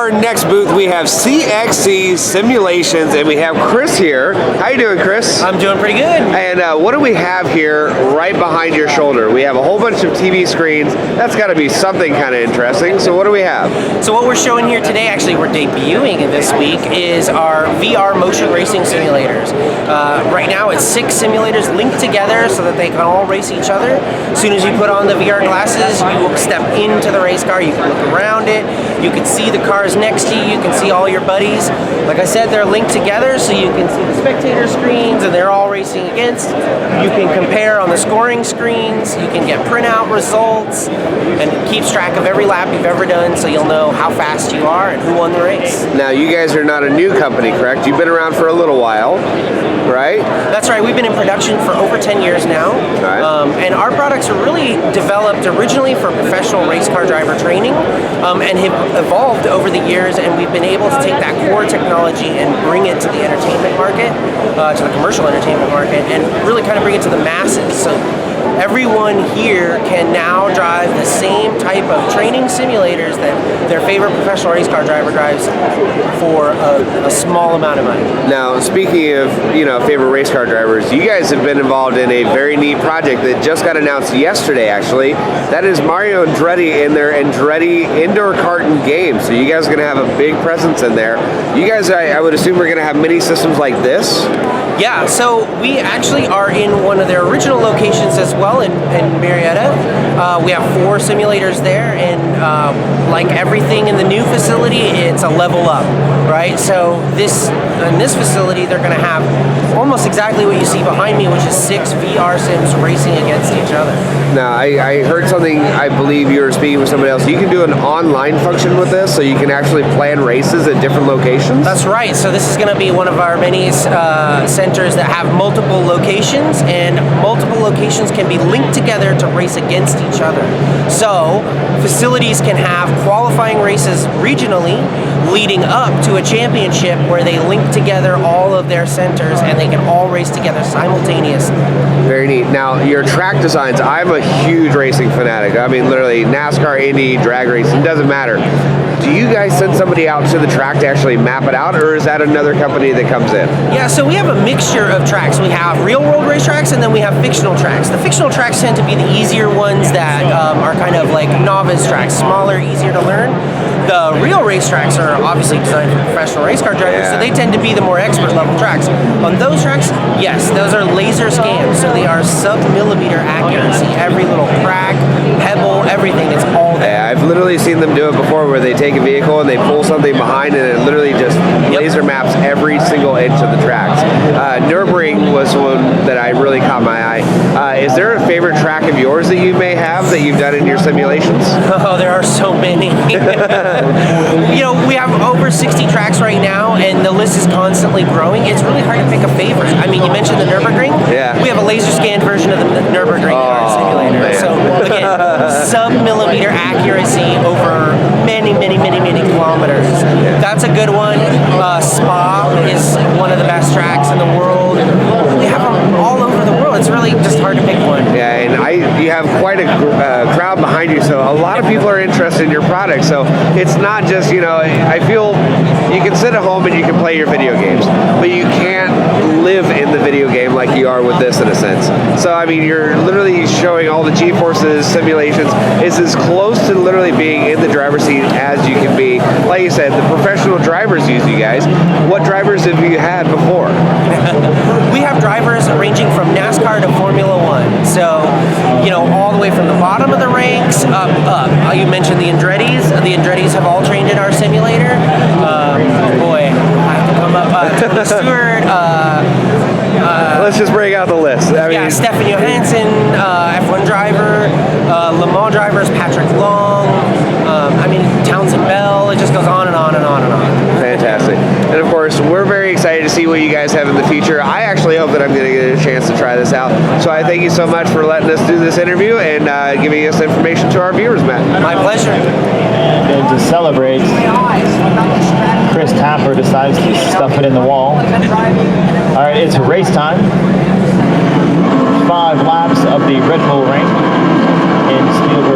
our next booth, we have CXC Simulations, and we have Chris here. How you doing, Chris? I'm doing pretty good. And what do we have here right behind your shoulder? We have a whole bunch of TV screens. That's got to be something kind of interesting. So what do we have? So what we're showing here today, actually we're debuting this week, is our VR motion racing simulators. Right now it's 6 simulators linked together so that they can all race each other. As soon as you put on the VR glasses, you will step into the race car, you can look around it, you can see the cars next to you, you can see all your buddies. Like I said, they're linked together so you can see the spectator screens and they're all racing against. You can compare on the scoring screens, you can get printout results, and it keeps track of every lap you've ever done so you'll know how fast you are and who won the race. Now, you guys are not a new company, correct? You've been around for a little while, right? That's right. We've been in production for over 10 years now. Right. And our products are really developed originally for professional race car driver training and have evolved over the years, and we've been able to take that core technology and bring it to the entertainment market, to the commercial entertainment market, and really kind of bring it to the masses. So everyone here can now drive the same type of training simulators that their favorite professional race car driver drives for a small amount of money. Now, speaking of, favorite race car drivers, you guys have been involved in a very neat project that just got announced yesterday, actually. That is Mario Andretti and their Andretti Indoor Karting Games. So you guys are going to have a big presence in there. You guys, I would assume, are going to have mini systems like this? Yeah, so we actually are in one of their original locations as well in Marietta. We have 4 simulators there, and like everything in the new facility, it's a level up, right? So in this facility, they're going to have almost exactly what you see behind me, which is 6 VR sims racing against each other. Now, I heard something, I believe you were speaking with somebody else. You can do an online function with this, so you can actually plan races at different locations? That's right. So this is going to be one of our many centers that have multiple locations, and multiple locations can be linked together to race against each other. So facilities can have qualifying races regionally leading up to a championship where they link together all of their centers and they can all race together simultaneously. Very neat. Now, your track designs, I'm a huge racing fanatic. I mean, literally, NASCAR, Indy, drag racing, doesn't matter. Do you guys send somebody out to the track to actually map it out, or is that another company that comes in? Yeah, so we have a mixture of tracks. We have real-world racetracks, and then we have fictional tracks. The fictional tracks tend to be the easier ones that are kind of like novice tracks, smaller, easier to learn. The real racetracks are obviously designed for professional race car drivers, so they tend to be the more expert-level tracks. On those tracks, yes, those are laser scans, so they are sub-millimeter accuracy. Every little crack, pebble, everything, it's all there. Yeah, I've literally seen them do it before where they take a vehicle and they pull something behind and it literally just laser maps every single inch of the tracks. Nürburgring was one that I really caught my eye. Is there a favorite track of yours that you may have that you've done in your simulations? Oh, there are so many. We have over 60 tracks right now, and the list is constantly growing. It's really hard to pick a favorite. I mean, you mentioned the Nürburgring. Yeah. We have a laser scanned version of the Nürburgring in our simulator. Man. So again, sub-millimeter accuracy over many kilometers. Yeah. That's a good one. Spa is one of the best tracks in the world. We have them all over the world. It's really just hard to pick one. Yeah, and you have quite a crowd behind you, so a lot of people are interested in your product. So it's not just, I feel you can sit at home and you can play your video games, but you can't live in the video game like you are with this in a sense. So, I mean, you're literally showing all the G-forces, simulations. It's as close to literally being in the driver's seat as you can be. Like you said, the professional drivers use you guys. What drivers have you had before? We have drivers ranging from NASCAR to Formula One. So, all the way from the bottom of the ranks up. You mentioned the Andrettis. The Andrettis have all trained in our simulator. I have to come up. Tony Stewart. Let's just break out the list. Stefan Johansson, F1 driver, Le Mans drivers, Patrick Long. Townsend Bell. It just goes on and on and on and on. Fantastic. And of course, we're very excited to see what you guys have in the future. I actually hope that I'm going to get a chance to try this out. So I thank you so much for letting us do this interview and giving us information to our viewers, Matt. My pleasure. And to celebrate, Chris Tapper decides to stuff it in the wall. All right, it's race time. 5 laps of the Red Bull Ring in Spielberg.